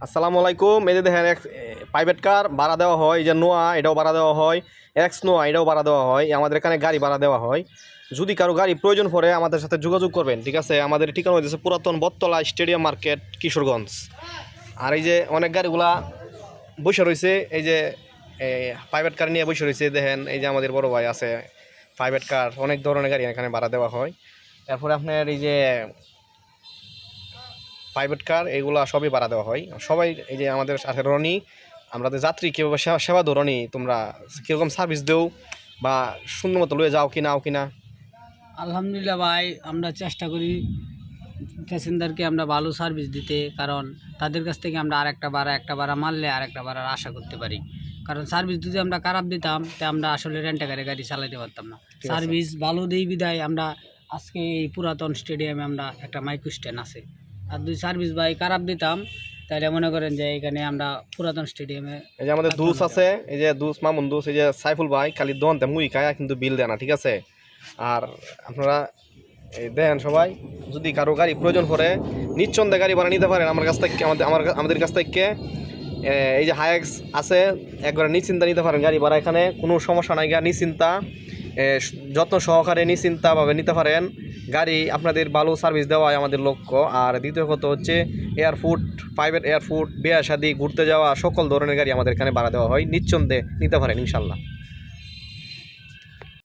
আসসালামু আলাইকুম। এই যে দেখেন প্রাইভেট কার ভাড়া দেওয়া হয়, এই যে নোয়া এটাও ভাড়া দেওয়া হয়, এক্স নোয়া এটাও ভাড়া দেওয়া হয়। আমাদের এখানে গাড়ি ভাড়া দেওয়া হয়। যদি কারো গাড়ি প্রয়োজন পড়ে আমাদের সাথে যোগাযোগ করবেন, ঠিক আছে? আমাদের ঠিকানা হচ্ছে পুরাতন বটতলা স্টেডিয়াম মার্কেট, কিশোরগঞ্জ। আর এই যে অনেক গাড়িগুলা বসে রয়েছে, এই যে প্রাইভেট কার নিয়ে বসে রয়েছে দেখেন। এই যে আমাদের বড় ভাই আছে, প্রাইভেট কার অনেক ধরনের গাড়ি এখানে ভাড়া দেওয়া হয়। এরপরে আপনার এই যে প্রাইভেট কার এগুলো সবই ভাড়া দেওয়া হয় সবাই। এই যে আমাদের সাথে রনি, আমরা যাত্রী কীভাবে সেবা দো রনি, তোমরা কীরকম সার্ভিস দেও বা সুন্দর মতো লয়ে যাও কিনা? আলহামদুলিল্লাহ ভাই, আমরা চেষ্টা করি প্যাসেঞ্জারকে আমরা ভালো সার্ভিস দিতে, কারণ তাদের কাছ থেকে আমরা একটা ভাড়া মারলে আরেকটা ভাড়ার আশা করতে পারি। কারণ সার্ভিস যদি আমরা খারাপ দিতাম তা আমরা আসলে রেন্টাকারে গাড়ি চালাতে পারতাম না। সার্ভিস ভালো দিই বিদায় আমরা আজকে এই পুরাতন স্টেডিয়ামে আমরা একটা মাইক্রো স্ট্যান্ড আছে। আর যদি সার্ভিস ভাই খারাপ দিতাম তাহলে মনে করেন যে এখানে আমরা পুরাতন স্টেডিয়ামে। এই যে আমাদের দুস আছে, এই যে দুস মামুন দুস, এই যে সাইফুল ভাই খালি দোয়ানতে মুই খায় কিন্তু বিল দেয় না, ঠিক আছে? আর আপনারা এই দেন সবাই, যদি কারো গাড়ি প্রয়োজন পড়ে নিঃসন্দেহে গাড়ি ভাড়া নিতে পারেন আমার কাছ থেকে, আমাদের কাছ থেকে। এই যে হায়াক্স আছে, একবারে নিশ্চিন্তা নিতে পারেন গাড়ি ভাড়া, এখানে কোনো সমস্যা নাই। নিশ্চিন্তা যত্ন সহকারে নিশ্চিন্তাভাবে নিতে পারেন গাড়ি। আপনাদের ভালো সার্ভিস দেওয়াই আমাদের লক্ষ্য। আর দ্বিতীয় কথা হচ্ছে এয়ারপোর্ট, প্রাইভেট এয়ারপোর্ট, বিয়ে শাদী, ঘুরতে যাওয়া সকল ধরনের গাড়ি আমাদের এখানে ভাড়া দেওয়া হয়। নিঃসন্দেহে নিতে পারেন ইনশাল্লাহ।